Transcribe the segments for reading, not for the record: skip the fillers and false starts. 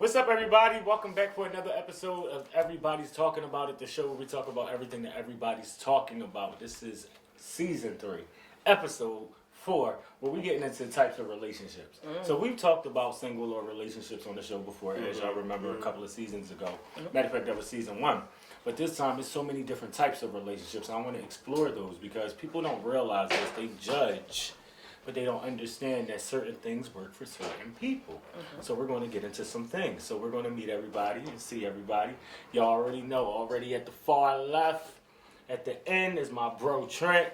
What's up, everybody? Welcome back for another episode of Everybody's Talking About It, the show where we talk about everything that everybody's talking about. This is season 3, episode 4, where we're getting into types of relationships. So we've talked about single or relationships on the show before, as y'all remember a couple of seasons ago. Matter of fact, that was season 1. But this time, there's so many different types of relationships. And I want to explore those because people don't realize this. They judge, but they don't understand that certain things work for certain people. So we're going to get into some things. So we're going to meet everybody and see everybody. Y'all already know, already at the far left, at the end is my bro Trent,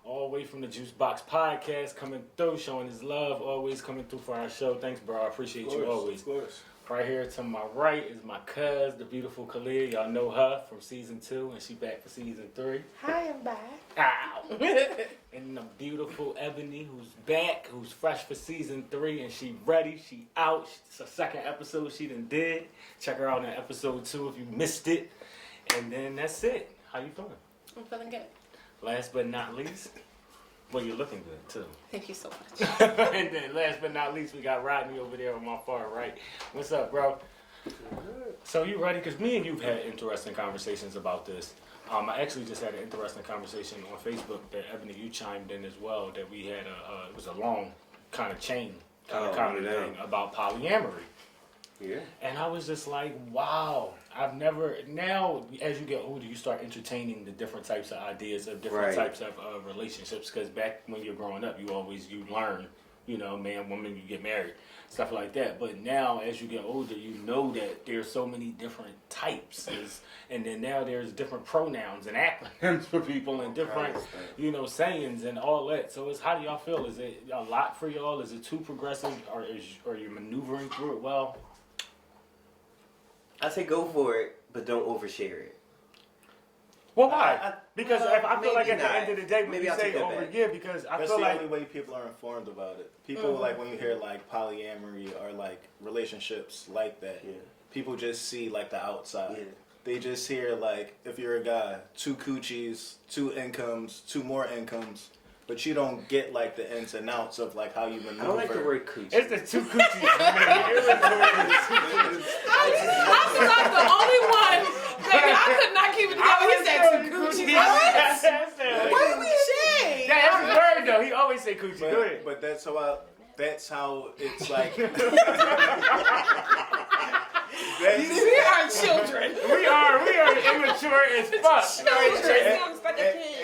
all the way from the Juice Box Podcast, coming through, showing his love, always coming through for our show. Thanks, bro. I appreciate you always. Of course. Right here to my right is my cuz, the beautiful Khalil. Y'all know her from season 2, and she back for season 3. Hi, I'm back. Ow! And the beautiful Ebony, who's back, who's fresh for season 3, and she ready, she out. It's a second episode she done did. Check her out in episode 2 if you missed it. And then that's it. How you feeling? I'm feeling good. Last but not least, well, you're looking good too. Thank you so much. And then last but not least, we got Rodney over there on my far right. What's up, bro? So you ready? Because me and you've had interesting conversations about this. I actually just had an interesting conversation on Facebook that Ebony, you chimed in as well, that we had it was a long kind of chain kind of thing about polyamory. Yeah. And I was just like, wow, I've never, now as you get older, you start entertaining the different types of ideas of different types of relationships. Because back when you're growing up, you learn, you know, man, woman, you get married, stuff like that. But now as you get older, you know that there's so many different types. And then now there's different pronouns and acronyms for people and different, you know, sayings and all that. So it's, how do y'all feel? Is it a lot for y'all? Is it too progressive? Or are you maneuvering through it well? I say go for it, but don't overshare it. Well, why? Because I feel like at the end of the day, when Maybe you I'll say take that over back. again, because I That's feel the like only way people are informed about it. People like when you hear like polyamory or like relationships like that, people just see like the outside. Yeah. They just hear like, if you're a guy, 2 coochies, 2 incomes, 2 more incomes. But you don't get like the ins and outs of like how you maneuver. I don't like the word coochie. it's the 2 coochies. I was like the only one. Baby, I could not keep it together. He said 2 coochies. What did we say? That's his word though. He always say coochie. Go ahead. But that's how it's like. We are children. We are immature as fuck.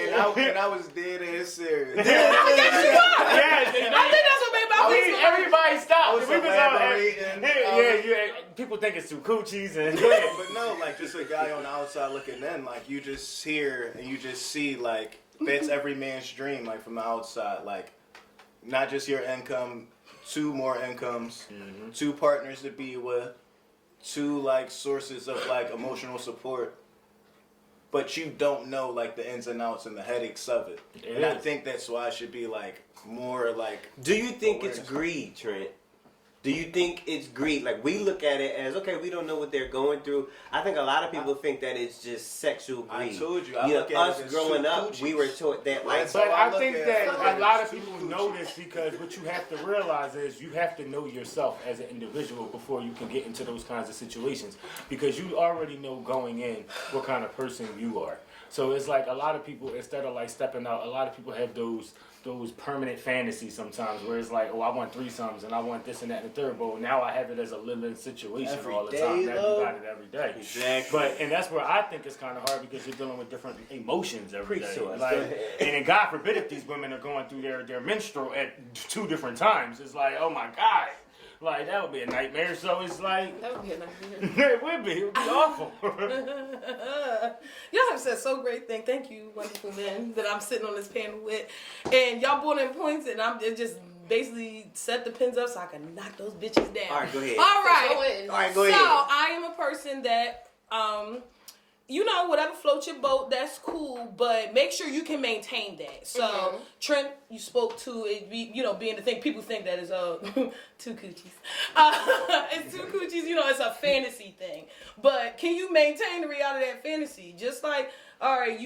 And I was dead ass serious. Yes, I think that's what made my week. everybody stopped. was We was elaborating, people think it's 2 coochies and But no, like just a guy on the outside looking in, like you just hear and you just see like that's every man's dream, like from the outside, like not just your income, 2 more incomes, 2 partners to be with, 2 like sources of like emotional support. But you don't know like the ins and outs and the headaches of it. And I think that's why I should be like more like. Do you think it's greed, Trent? Do you think it's greed? Like, we look at it as, okay, we don't know what they're going through. I think a lot of people think that it's just sexual greed. I told you. Us growing up, we were taught that. Like, But I think that a lot of people know this because what you have to realize is you have to know yourself as an individual before you can get into those kinds of situations. Because you already know going in what kind of person you are. So it's like a lot of people, instead of like stepping out, a lot of people have those permanent fantasies sometimes where it's like, oh, I want threesomes and I want this and that and the third. But now I have it as a living situation all the time. Now you got it every day. Exactly. And that's where I think it's kind of hard because you're dealing with different emotions every day. So Like, and then God forbid if these women are going through their menstrual at 2 different times. It's like, oh my God. Like, that would be a nightmare. So it's like... That would be a nightmare. It would be. It would be awful. Y'all have said so great thing. Thank you, wonderful men, that I'm sitting on this panel with. And y'all brought in points, and I'm just basically set the pins up so I can knock those bitches down. all right, go ahead. All right. All right, go ahead. So, I am a person that... you know, whatever floats your boat, that's cool, but make sure you can maintain that. So, Trent, you spoke to it, you know, being the thing, people think that is 2 coochies. It's 2 coochies, you know, it's a fantasy thing. But can you maintain the reality of that fantasy? Just like, all right,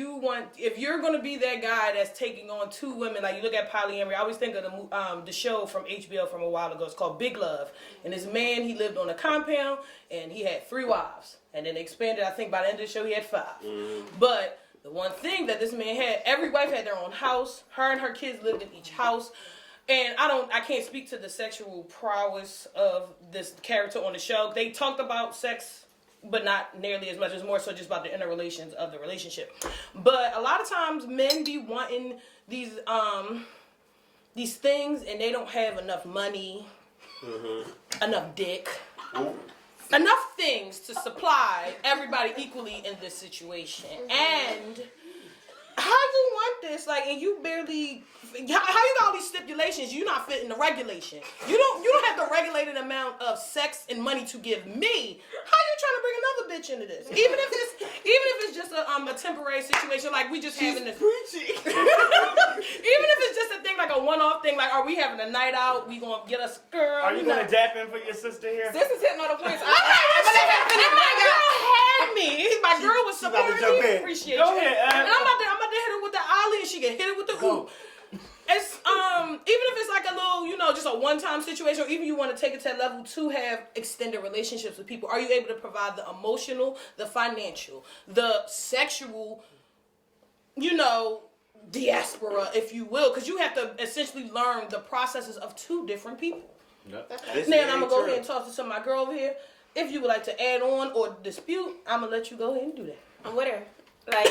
if you're going to be that guy that's taking on 2 women, like you look at polyamory, I always think of the show from HBO from a while ago. It's called Big Love. And this man, he lived on a compound, and he had 3 wives. And then they expanded, I think by the end of the show, he had 5. But the one thing that this man had, every wife had their own house. Her and her kids lived in each house. And I can't speak to the sexual prowess of this character on the show. They talked about sex, but not nearly as much. It's more so just about the inner relations of the relationship. But a lot of times men be wanting these things, and they don't have enough money, enough dick, enough things to supply everybody equally in this situation. And how you want this? Like, and you barely. How you got all these stipulations? You're not fitting the regulation. You don't have the regulated amount of sex and money to give me. How you trying to bring another bitch into this? Even if it's just a temporary situation, like we just having this. Preaching. Even if it's just a thing, like a one-off thing, like are we having a night out? We gonna get us a girl? Are you gonna dap in for your sister here? This is hitting all the points. My girl was supporting me. Appreciate Go you. ahead, And I'm about to hit her with the ollie, and she can hit it with the ooh. It's even if it's like a little, just a one-time situation, or even you want to take it to that level to have extended relationships with people. Are you able to provide the emotional, the financial, the sexual, diaspora, if you will? Because you have to essentially learn the processes of 2 different people. Yep. Now I'm gonna go ahead and talk to some of my girl over here. If you would like to add on or dispute, I'm gonna let you go ahead and do that. I'm with her. Like,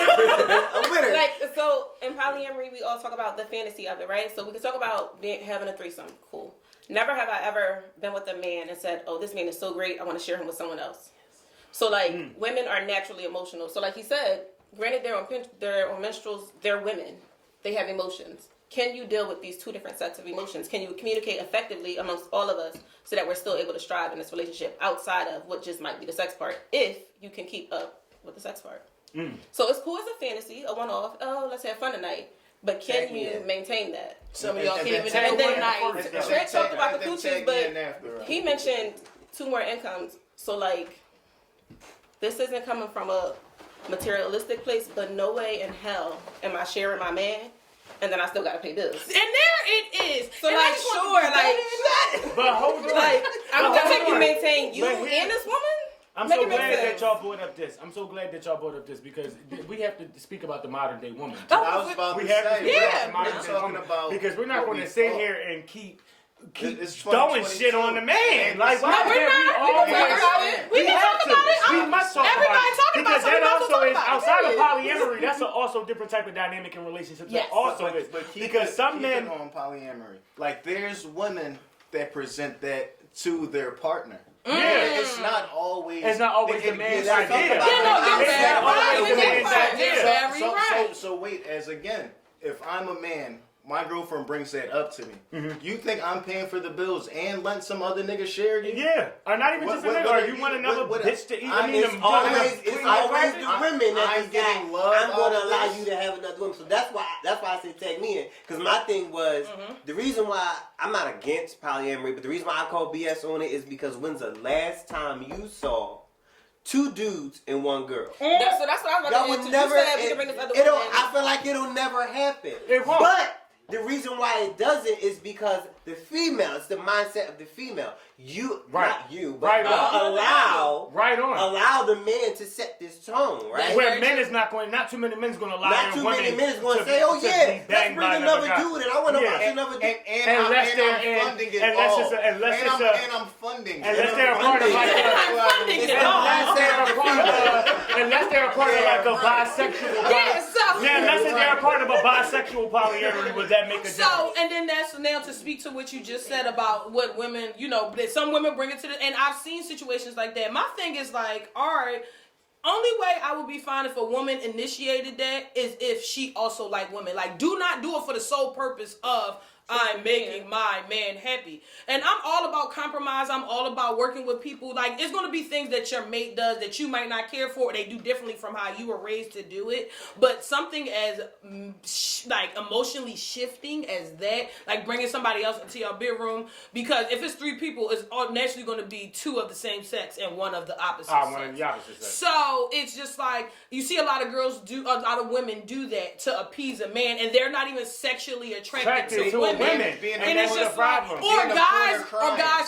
so in polyamory, we all talk about the fantasy of it, right? So we can talk about having a threesome. Cool. Never have I ever been with a man and said, oh, this man is so great, I want to share him with someone else. So, women are naturally emotional. So, like he said, granted they're on menstruals, they're women. They have emotions. Can you deal with these 2 different sets of emotions? Can you communicate effectively amongst all of us so that we're still able to strive in this relationship outside of what just might be the sex part, if you can keep up with the sex part? So it's cool as a fantasy, a one-off. Oh, let's have fun tonight. But can you maintain that? Some of y'all can't even. And then Trent talked about the coochies, but he mentioned 2 more incomes. So this isn't coming from a materialistic place, but no way in hell am I sharing my man, and then I still gotta pay bills. And there it is. So but hold on. I'm gonna take you maintain you and this woman. I'm so glad that y'all brought up this. Because we have to speak about the modern day woman. I was about to say, because we're not going to sit here and keep throwing shit on the man. Like, why can't we have to? We must talk about it. Because that also is, outside of polyamory, that's also a different type of dynamic in relationships. Yes. Because some men on polyamory, like there's women that present that to their partner. Yeah, it's not always the man's idea. So wait, if I'm a man, my girlfriend brings that up to me. Mm-hmm. You think I'm paying for the bills and letting some other nigga share you? Yeah, or not even just a nigga. Or you want another bitch to eat? It's always the women that getting love. I'm going to allow you to have another woman. So that's why I said tag me in. Because my thing was the reason why I'm not against polyamory, but the reason why I call BS on it is because when's the last time you saw 2 dudes and 1 girl? So that's what I was about to say. Never. I feel like it'll never happen. It won't. But the reason why it doesn't is because the female, it's the mindset of the female. Not you, but allow the man to set this tone, right? Where not too many men's going to allow not too many men's going to say, oh yeah, let's bring another dude and I want to watch another dude. And I'm funding it all. And I'm funding it. Unless they're a part of unless they're a part of like a bisexual. Unless they're a part of a bisexual polyamory, would that make a difference? So, and then that's now to speak to what you just said about what women, that some women bring it to and I've seen situations like that. My thing is like, all right, only way I would be fine if a woman initiated that is if she also like women. Like, do not do it for the sole purpose of, I'm making my man happy. And I'm all about compromise. I'm all about working with people. Like, it's going to be things that your mate does that you might not care for. They do differently from how you were raised to do it. But something as, like, emotionally shifting as that, like bringing somebody else into your bedroom, because if it's 3 people, it's naturally going to be 2 of the same sex and 1 of the opposite sex. One of the opposite sex. So it's just like, you see a lot of women do that to appease a man, and they're not even sexually attracted to women. And it's just like, or guys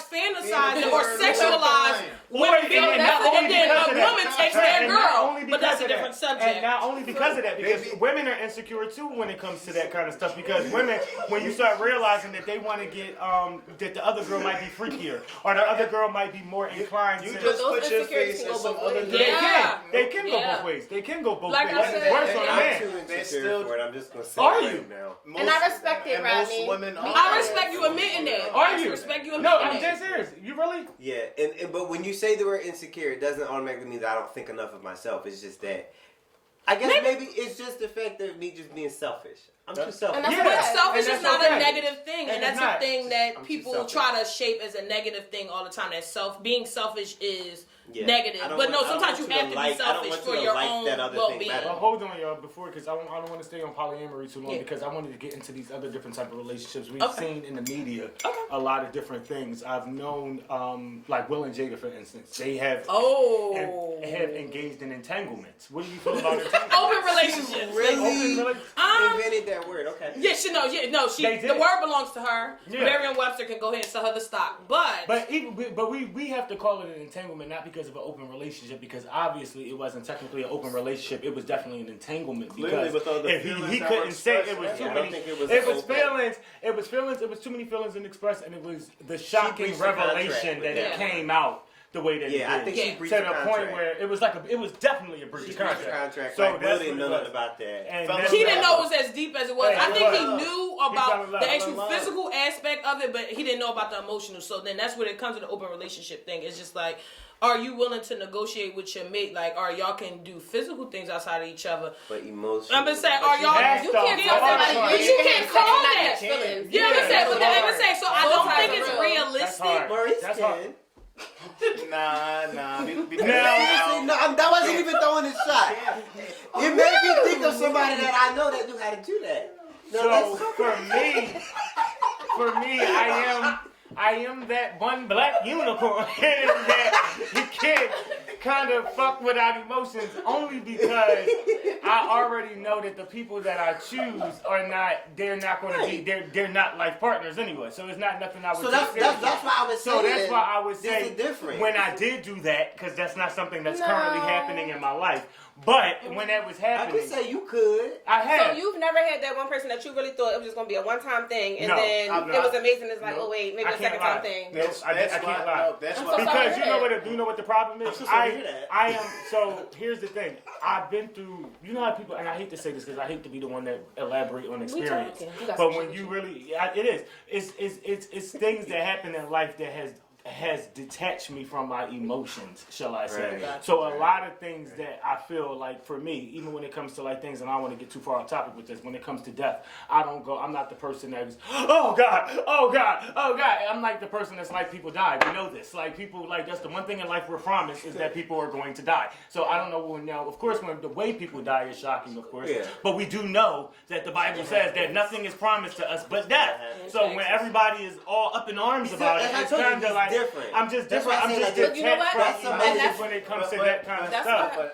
fantasize or sexualize women being nothing, and then a woman takes their girl. But that's a different subject. And not only because of that, because women are insecure too when it comes to that kind of stuff. Because women, when you start realizing that they want to get, that the other girl might be freakier, or the other girl might be more inclined to. You just put your face in some other. They can go both ways. They can go both ways. It's worse on a man. I'm just gonna say Are right you? now. And I respect it, Rodney. I respect you admitting that. Are you? Respect you admitting No, that. I'm dead serious. You really? Yeah, and but when you say the word insecure, it doesn't automatically mean that I don't think enough of myself. It's just that I guess maybe it's just the fact of me just being selfish. I'm too selfish. And that's selfish is not a negative thing, and that's a thing that I'm people try to shape as a negative thing all the time. That being selfish is negative, but no, sometimes you have to be selfish for your own well-being. But hold on, y'all, before, because I don't want to stay on polyamory too long, because I wanted to get into these other different type of relationships. We've seen in the media a lot of different things. I've known, like Will and Jada, for instance, they have have engaged in entanglements. What do you feel about entanglements? Open relationships. Invented that word. Okay. Yeah, she knows. Yeah, no, the word belongs to her. Yeah. Merriam-Webster can go ahead and sell her the stock, but we have to call it an entanglement, not because of an open relationship, because obviously it wasn't technically an open relationship. It was definitely an entanglement, because if he couldn't say it was too many. It was feelings. It was feelings. It was too many feelings unexpressed, and it was the shocking revelation that it came out the way that it did. I think she breached to the point where it was definitely a breach of contract. So Will didn't know nothing about that. And he didn't know it was as deep as it was. I think he knew about the actual love. physical aspect of it, but he didn't know about the emotional. So then that's where it comes to the open relationship thing. It's just like, are you willing to negotiate with your mate? Like, or y'all can do physical things outside of each other. But emotional. I'm just saying, are y'all? You can't tell somebody You can't call that. Feelings. Yeah, I'm just saying. But then I'm just saying. So I don't think it's realistic. Maurice can. Nah. That wasn't even throwing a shot. It made me think of somebody that I know that knew how to do that. So for me, I am that one black unicorn that you can't kind of fuck without emotions, only because I already know that the people that I choose they're not going to be, they're not life partners anyway. So it's not nothing I would. So that's why I was saying. So that's why I would say different. When I did do that, because that's not something that's currently happening in my life. But when that was happening, I could say you could. I have. So you've never had that one person that you really thought it was just going to be a one-time thing, and then it was amazing. It's like, oh wait, maybe a second-time thing. I can't lie. Because you know what the problem is. I am. So here's the thing. I've been through. You know how people, and I hate to say this because I hate to be the one that elaborate on experience. But when you really, it is. It's things that happen in life that has detached me from my emotions, shall I say. Right. So a lot of things that I feel like, for me, even when it comes to like things, and I don't want to get too far off topic with this, when it comes to death, I'm not the person that is, oh God. I'm like the person that's like, people die. We know this. Like, people, like, that's the one thing in life we're promised, is that people are going to die. So I don't know when now, of course, when the way people die is shocking, of course. Yeah. But we do know that the Bible says that nothing is promised to us but death. So when everybody is all up in arms about it, it's kind of like, different. I'm just different. I'm just detached from emotions when it comes to that kind of stuff.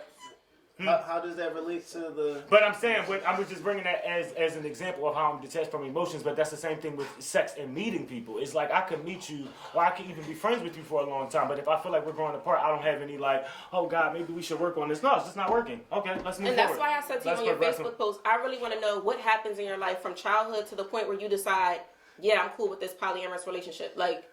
How does that relate to the? But I'm saying, I was just bringing that as an example of how I'm detached from emotions. But that's the same thing with sex and meeting people. It's like, I could meet you, or I could even be friends with you for a long time. But if I feel like we're growing apart, I don't have any like, oh God, maybe we should work on this. No, it's just not working. Okay, let's move forward. And that's why I said to you on your Facebook post, I really want to know what happens in your life from childhood to the point where you decide, yeah, I'm cool with this polyamorous relationship. Like,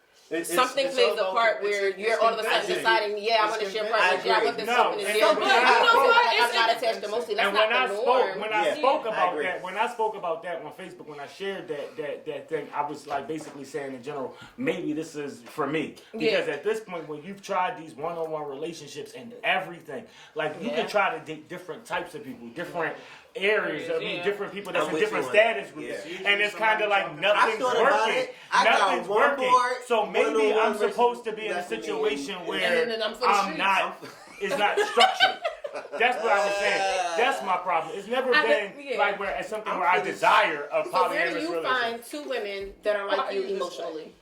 something plays a part where you're all of a sudden deciding, yeah, I want to share partners, yeah, I want this something to share. But you know what? I'm not attached emotionally. That's not the norm. When I spoke about that on Facebook, when I shared that thing, I was like basically saying in general, maybe this is for me. Because at this point, when you've tried these one-on-one relationships and everything, like you can try to date different types of people, different areas. I mean, Yeah. different people that's I'm in with different you on status that. groups, Yeah. and it's kind of like I nothing's thought about working. it. I got Nothing's one working. board, So maybe one-on-one I'm versus supposed to be in a nothing, situation and where then I'm for the I'm streets. not. It's not structured. That's what I was saying. That's my problem. It's never been like where it's something where I desire a So where polyamorous do you relationship. find two women that are like you emotionally?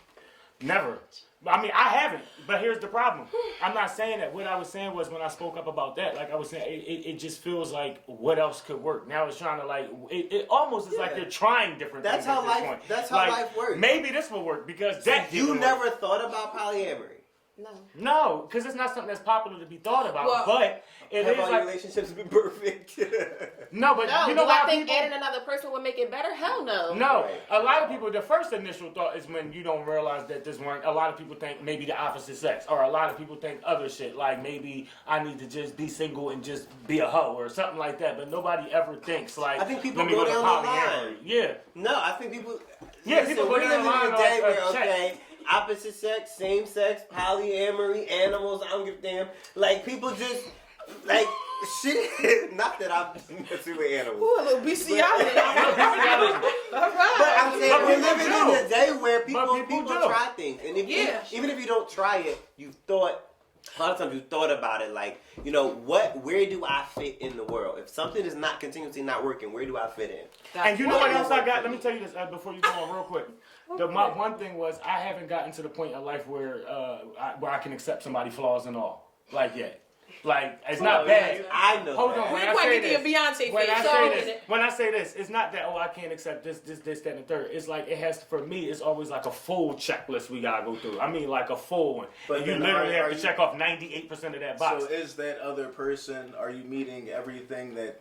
Never. I mean, I haven't. But here's the problem. I'm not saying that. What I was saying was when I spoke up about that, like I was saying, it just feels like what else could work. Now it's trying to like, it almost is like you're trying different That's things how at this life. point. That's how Like, life works. Maybe this will work because that You didn't never work. thought about polyamory. No. No, because it's not something that's popular to be thought about. Well, but it Have is all your like relationships been perfect? no, but No, you know do why I think people? adding another person would make it better? Hell no. No, Right. a lot of people, the first initial thought is when you don't realize that this weren't, a lot of people think maybe the opposite sex, or a lot of people think other shit, like maybe I need to just be single and just be a hoe, or something like that, but nobody ever thinks like, I think people let me go to down the polyamory. line. Yeah. No, I think people. Yeah, listen, people go we're down the living in line a day on where a check. okay, opposite sex, same sex, polyamory, animals. I don't give a damn. Like people just like shit. Not that I'm messing with animals. Ooh, a little bestiality. All right. But I'm saying But we're people living do. in a day where But people people do. try things, and if Yeah. even if you don't try it, you thought. A lot of times you thought about it, like you know where do I fit in the world? If something is not continuously not working, where do I fit in? And you know what else I got? Let me tell you this before you go on real quick. My one thing was I haven't gotten to the point in life where I can accept somebody's flaws and all like yet. Like it's not bad. I know. Hold that. on. We When I quite say get the this, Beyonce when face. I So, say this, it's not that I can't accept this, that, and the third. It's like it has for me. It's always like a full checklist we gotta go through. I mean, like a full one. But And you then literally are have to you- check off 98% of that box. So is that other person? Are you meeting everything that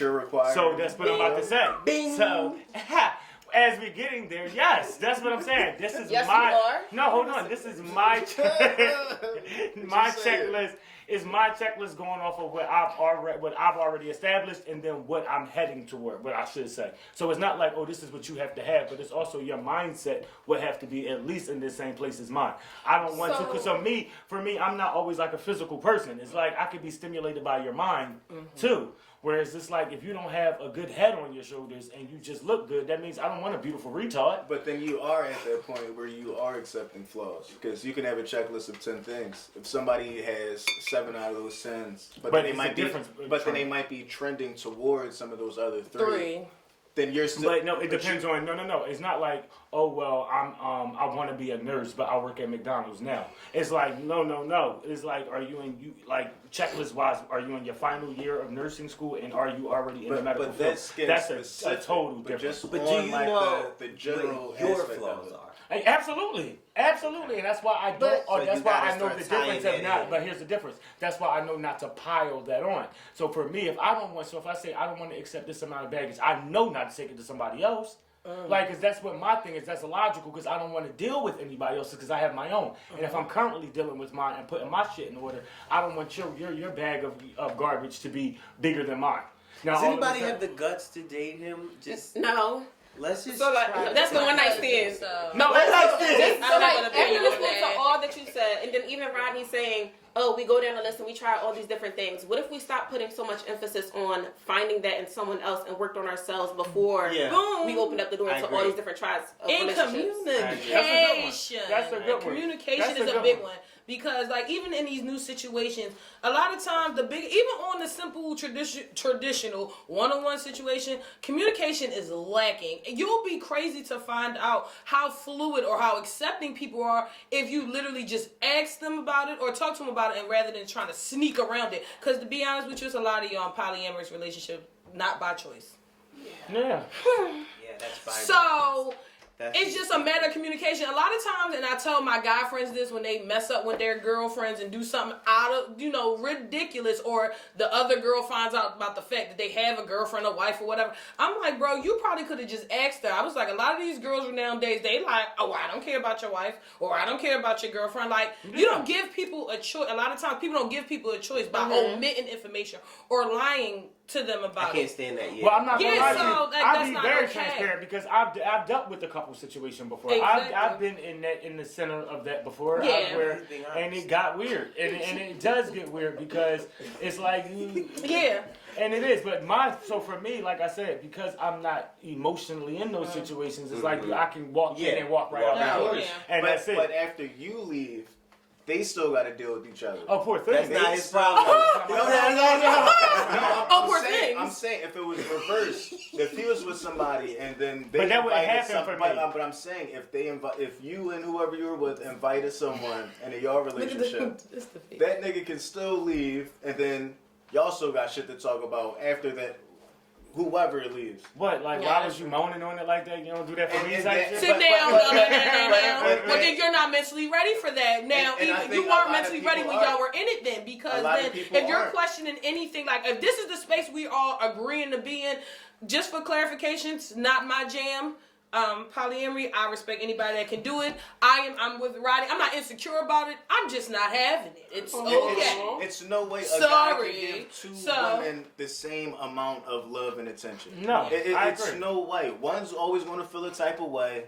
you're required? So that's what I'm about to say. Bing. So as we're getting there, yes, that's what I'm saying. This is Yes, my. you are. No, hold on. This is my my Just say it. checklist. Is my checklist going off of what I've already established, and then what I'm heading toward, what I should say. So it's not like, oh, this is what you have to have, but it's also your mindset would have to be at least in the same place as mine. I don't want to, because for me, I'm not always like a physical person. It's like I could be stimulated by your mind too. Whereas it's like if you don't have a good head on your shoulders and you just look good, that means I don't want a beautiful retard. But then you are at that point where you are accepting flaws, because you can have a checklist of 10 things. If somebody has 7 out of those 10, but then they might be trending towards some of those other three. Then you're still. But no, it depends on no. It's not like, oh well, I want to be a nurse, but I work at McDonald's now. It's like no. It's like, are you like checklist wise? Are you in your final year of nursing school, and are you already in the medical field? That's a total difference. But But on do you like know the general what your aspect flaws of it. are? Hey, absolutely, and that's why I don't. But- that's you why gotta I know start the tying difference of that not. in. But here's the difference. That's why I know not to pile that on. So for me, if I say I don't want to accept this amount of baggage, I know not to take it to somebody else. Like, cause that's what my thing is. That's illogical because I don't want to deal with anybody else's because I have my own. And if I'm currently dealing with mine and putting my shit in order, I don't want your bag of garbage to be bigger than mine. Now, Does all of a anybody sudden- have the guts to date him? Just No. let's just. So like try that's the to- one night stand. No, Let's that's like Just, this. so I'm not like gonna after opinion on listening to that. all that you said, and then even Rodney saying, "Oh, we go down the list and we try all these different things." What if we stop putting so much emphasis on finding that in someone else and worked on ourselves before Yeah. Boom. we opened up the door I to agree. all these different tries of In relationships? communication. That's a good one. Communication That's a is a good big one. one. Because like even in these new situations, a lot of times even on the simple traditional one-on-one situation, communication is lacking. And you'll be crazy to find out how fluid or how accepting people are if you literally just ask them about it or talk to them about it, and rather than trying to sneak around it. Because to be honest with you, it's a lot of you on polyamorous relationship not by choice. Yeah. Yeah, that's fine. So That's it's just a matter of communication. A lot of times, and I tell my guy friends this when they mess up with their girlfriends and do something out of, ridiculous, or the other girl finds out about the fact that they have a girlfriend or wife or whatever. I'm like, bro, you probably could have just asked her. I was like, a lot of these girls nowadays, they like, oh, I don't care about your wife, or I don't care about your girlfriend. Like, you don't give people a choice. A lot of times, people don't give people a choice by omitting information or lying to them about I can't stand that yet. Well, I'm not gonna lie to you. so I'll that's be not very okay. transparent because I've dealt with the couple situation before. Exactly. I've been in the center of that before. Yeah. And it got weird, and it does get weird because it's like Yeah. And it is, but so for me, like I said, because I'm not emotionally in those situations, it's like I can walk in and walk right out the door, and that's it. But after you leave, they still got to deal with each other. Oh, poor thing. That's not his problem. I'm saying if it was reversed, if he was with somebody and then they but that wouldn't invited happen for me. But I'm saying if you and whoever you were with invited someone in a y'all relationship, that nigga can still leave, and then y'all still got shit to talk about after that. Whoever leaves. What? Like, why was you moaning on it like that? You don't do that for me, type shit? Sit down, no. But then you're not mentally ready for that. Now, and you weren't mentally ready when y'all were in it then. Because then, if you're aren't. questioning anything, like, if this is the space we all agreeing to be in, just for clarifications, not my jam. Polyamory, I respect anybody that can do it. I'm with Roddy. I'm not insecure about it. I'm just not having it. It's okay. It's no way a guy can give two women the same amount of love and attention. No, it's no way. One's always going to feel a type of way.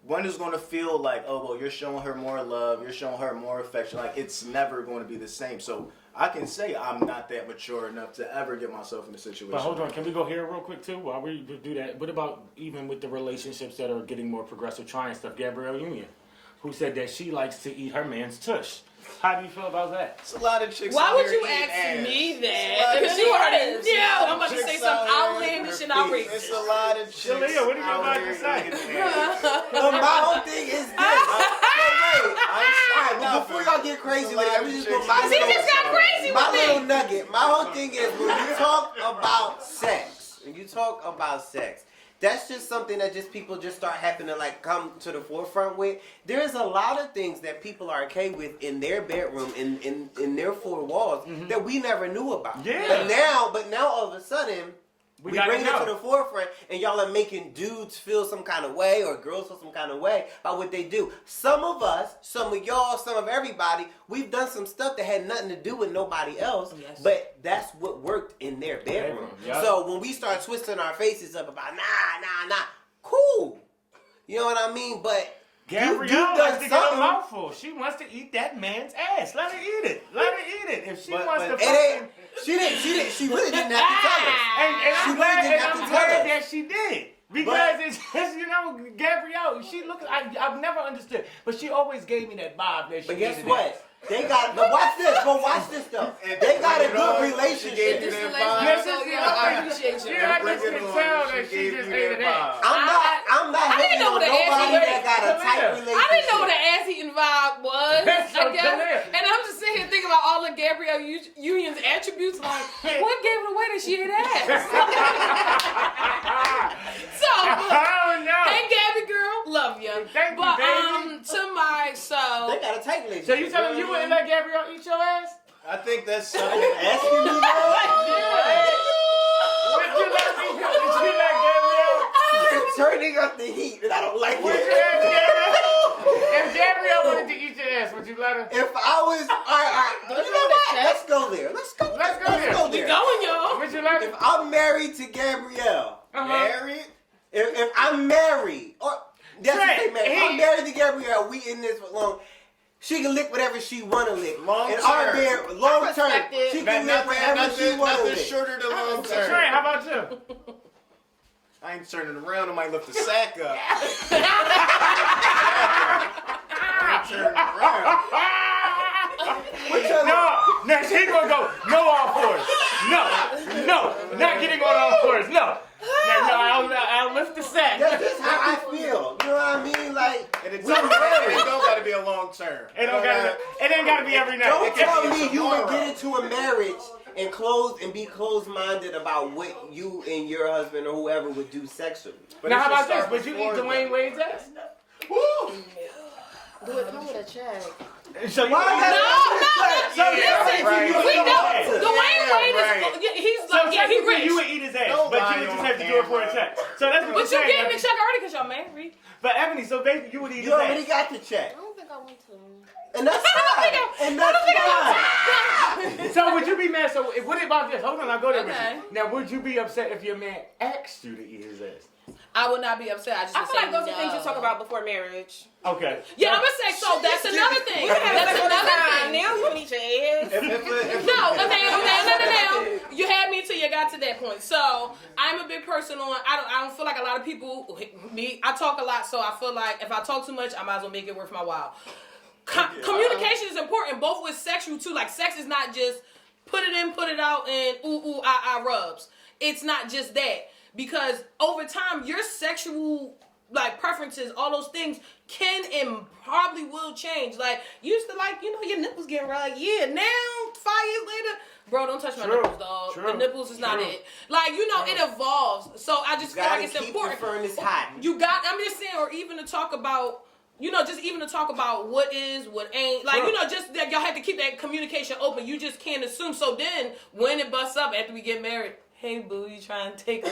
One is going to feel like, oh, well, you're showing her more love. You're showing her more affection. Like, it's never going to be the same. So I can say I'm not that mature enough to ever get myself in a situation. But hold on, can we go here real quick too while we do that? What about even with the relationships that are getting more progressive, trying stuff? Gabrielle Union, who said that she likes to eat her man's tush. How do you feel about that? It's a lot of chicks. Why out would here you eating ask ass. me that? Because you already knew. I'm about to say Chicks out something here outlandish and eating outrageous. It's a lot of chicks. Jalea, what are you out about here to say? eating ass. But my whole thing is this. Alright, but before y'all get crazy with it, let me just go my He just got crazy my with little me. nugget. My whole thing is when you talk about sex, that's just something that just people just start having to like come to the forefront with. There's a lot of things that people are okay with in their bedroom, in their four walls that we never knew about. Yeah. But now all of a sudden we bring it to the forefront, and y'all are making dudes feel some kind of way, or girls feel some kind of way about what they do. Some of us, some of y'all, some of everybody, we've done some stuff that had nothing to do with nobody else, but that's what worked in their bedroom. Yep. So when we start twisting our faces up about, nah, cool. You know what I mean? But Gabrielle likes to get a mouthful. She wants to eat that man's ass. Let her eat it. If she wants to fucking... She really didn't have to tell us. And I'm glad that she did. Because it's just, Gabrielle, she looks, I've never understood, but she always gave me that vibe that she But guess needed what? that. They got, but watch this though. They got a good relationship. This relationship, I appreciate you. Yeah, I just can tell that she just ate it out. I'm not hating on nobody that got a tight relationship. I didn't know what an ass-eating vibe was, I guess. And I'm just sitting here thinking about all of Gabrielle Union's attributes, like, what gave it away that she ate ass? So, oh no. hey Gabby girl, love you. Thank you, baby. They got a tight relationship. So you telling me you wouldn't let Gabrielle eat your ass? I think that's something. Asking me that? Would you let Gabrielle? You're turning up the heat, and I don't like Would you it. let Gabrielle? If Gabrielle wanted to eat your ass, would you let her? If I was, all right, you know what? Let's go there. Let's go we there. going, y'all. Would you let her? If I'm married to Gabrielle, Married? if I'm married, or that's the thing, man. If I'm married to Gabrielle, we in this for long. She can lick whatever she wanna lick. Long term. Long term. She can lick whatever she wanna Nothing lick. shorter than long term. Trey, how about you? I ain't turning around. I might lift the sack up. I ain't turning around. No, she gonna go no all fours. No, not getting on all fours. No, I'll lift the sack. That's just how I feel. You know what I mean? Like, And it don't gotta be a long term. It ain't gotta be every night. don't tell me you would get into a marriage and be closed-minded about what you and your husband or whoever would do sexually. Now how about this? Would you eat Dwayne Wade's ass? Do it come with a check. So you No. So Listen, right. we know Dwayne Wade right. is. He's So like, yeah, he technically rich. you would eat his ass, Don't but lie you would just on have to do it for a camera. check. So that's what But you're you saying. getting the check already because y'all married. But Ebony, so basically you would eat his You already ass. got the check. I don't think I want to. And that's fine. And that's fine. So would you be mad? So what about this? Hold on, I'll go there Okay. with you. Now, would you be upset if your man asked you to eat his ass? I would not be upset. I just I would feel say like those are things you no. talk about before marriage. Okay. Yeah, I'm gonna say so. That's another thing. We can have That's sex all the another time. thing. Now you can eat your ass. No. You had me till you got to that point. So I'm a big person on. I don't feel like a lot of people. Me, I talk a lot, so I feel like if I talk too much, I might as well make it worth my while. Communication is important, both with sexual too. Like sex is not just put it in, put it out, and ooh ah rubs. It's not just that. Because over time, your sexual preferences, all those things can and probably will change. Like you used to your nipples getting rubbed. Yeah, now 5 years later, bro, don't touch my nipples, dog. The nipples is not it. It evolves. So I just feel like it's important. The furnace hot. I'm just saying, or even to talk about. Just even to talk about what is, what ain't. Just that y'all have to keep that communication open. You just can't assume. So then, when it busts up after we get married, hey boo, you trying to take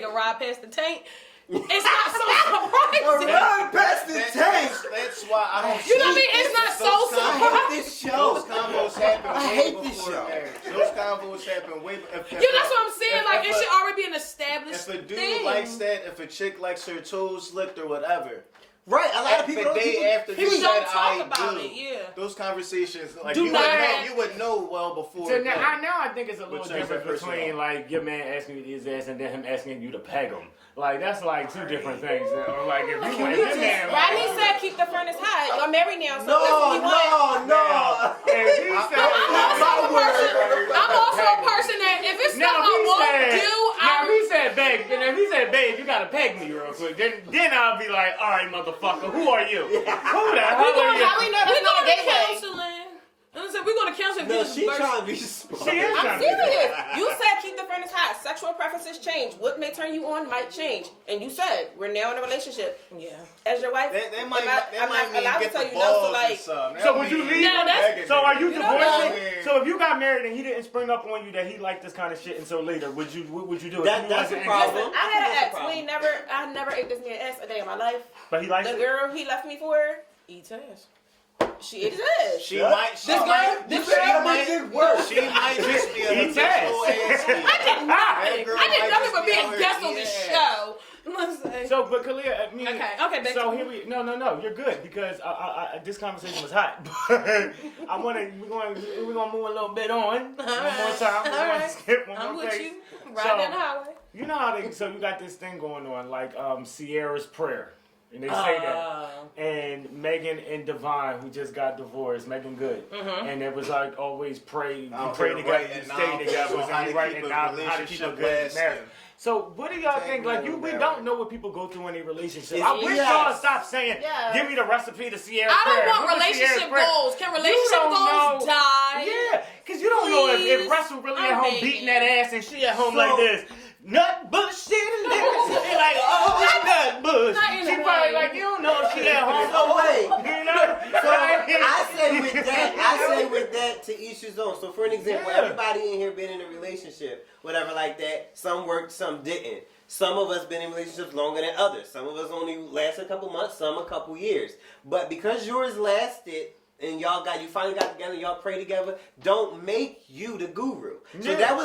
a ride past the tank? It's not so surprising. Run past the tank. That's why I don't. You know what I mean? It's not so surprising. I hate this show. Those combos happen I way hate this before show. marriage. Those combos happen way before. That's what I'm saying. It should already be an established If a dude thing. likes that, if a chick likes her toes licked or whatever. Right, a lot of people the day after people you don't said talk I about do. it, yeah. Those conversations, Do you would know well before. So now I think it's a little Which is different personal. between your man asking you to eat his ass and then him asking you to peg him. That's two different things. If your man, Rodney said keep the furnace hot. Y'all married now, so No, that's what you want. no. If he said, I'm also a person that if it's stuff I won't do, if he said beg, and if he said babe, you gotta peg me real quick. Then I'll be like, all right, motherfucker, who are you? Who the hell are you? How we know we that's not go a to gateway? counseling. We're going to counseling. No, she trying to be smart. She is I'm trying to be serious. You said keep the furnace hot. Sexual preferences change. What may turn you on might change. And you said we're now in a relationship. Yeah. As your wife, They might I'm not mean allowed to get tell the you no. balls So or something. So would you leave No, him? that's- So are you You don't know. divorcing? So if you got married and he didn't spring up on you that he liked this kind of shit until later, would you do it? That's a problem. listen, I had an That's a ex. problem. I never ate this man ass a day in my life. But he likes The it? girl he left me for, Eats ass. she ate his ass. She might. She might just be a Eat habitual ass. ass eater. I did nothing. girl I did might nothing just but be be out a here guest on eating the ass. show. Listen. So, but Kalia, Okay, back so to here we no, you're good because I this conversation was hot. But we're gonna move a little bit on one more time. We're gonna right. skip one I'm more with page. you. Right down the highway. You know how you got this thing going on like Sierra's prayer. And they say that. And Megan and Divine, who just got divorced, Megan Good. And it was always pray together, you stay together, and you write it down how to keep a good marriage. So what do y'all think? We don't know what people go through in a relationship. I wish y'all stop saying, give me the recipe to Sierra's I prayer. don't want What's the relationship Sierra's prayer? goals. Can You relationship don't goals know. die? Yeah, because you don't know if Please. Russell really I'm at home begging. beating that ass and she at home like this. Nut bush, shit, and like, oh, nut bush. Not in She a probably way. like, you don't know if she at home. Oh, wait. You know? So I say with that to each his own. So for an example, everybody in here been in a relationship, whatever like that. Some worked, some didn't. Some of us been in relationships longer than others. Some of us only lasted a couple months, some a couple years. But because yours lasted and you finally got together, y'all pray together, don't make you the guru. So that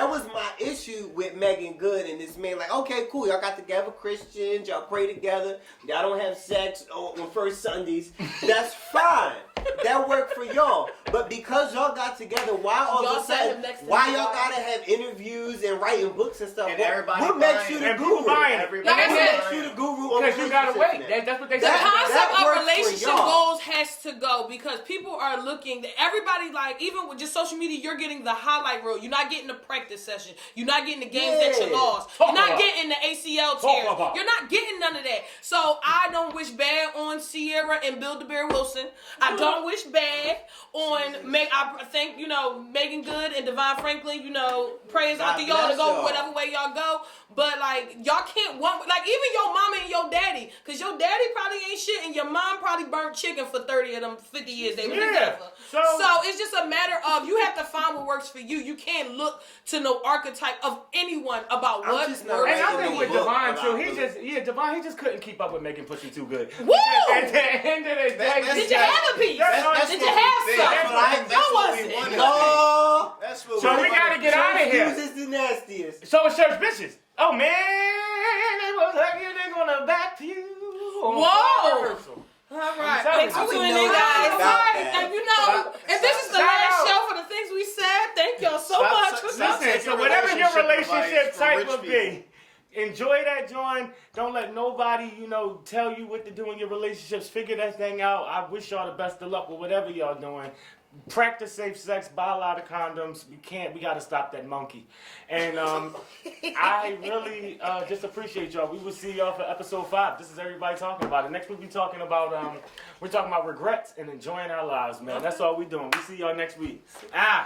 was my issue with Megan Good and this man. Like, okay, cool, y'all got together, Christians, y'all pray together, y'all don't have sex on first Sundays. That's fine. That worked for y'all. But because y'all got together, why all Y'all of a sat sudden, him next to why me. y'all gotta have interviews and writing books and stuff? And everybody what makes buying you it. the And people guru? buying it. Everybody Like I What said, makes you the guru? of Because you gotta relationships wait. now? That's what they The say. concept that of works for relationship y'all. goals has to go because people are looking. Everybody even with just social media, you're getting the highlight reel. You're not getting the practice session. You're not getting the games that you lost. Talk You're not about getting the ACL tears. You're not getting none of that. So I don't wish bad on Sierra and Bill DeBear Wilson. I don't wish bad on Meg. I think Megan Good and Devon Franklin. Prayers out to y'all to go whatever way y'all go. But y'all can't even your mama and your daddy, because your daddy probably ain't shit and your mom probably burnt chicken for 30 of them 50 years they were together. So it's just a matter of you have to find what works for you. You can't look to no archetype of anyone about what works not And I for think you. with book Devon too, about Devon, he just couldn't keep up with Megan Pussy too good. Woo! At the end of the day, That's Did you have a piece? That's Did you have some? That's No what wasn't. we wanted. No, here. You was just the nastiest. So was church bitches. Oh man, they was like you, they gonna back to you. Whoa! All right, thanks for tuning in, guys. And you know, if this is the last show for the things we said, thank y'all so much. Listen, so whatever your relationship type would be, enjoy that joint. Don't let nobody, tell you what to do in your relationships. Figure that thing out. I wish y'all the best of luck with whatever y'all doing. Practice safe sex, buy a lot of condoms. We gotta stop that monkey. And I really just appreciate y'all. We will see y'all for episode 5. This is everybody talking about it. Next week we're talking about regrets and enjoying our lives, man. That's all we doing. We see y'all next week. Bye.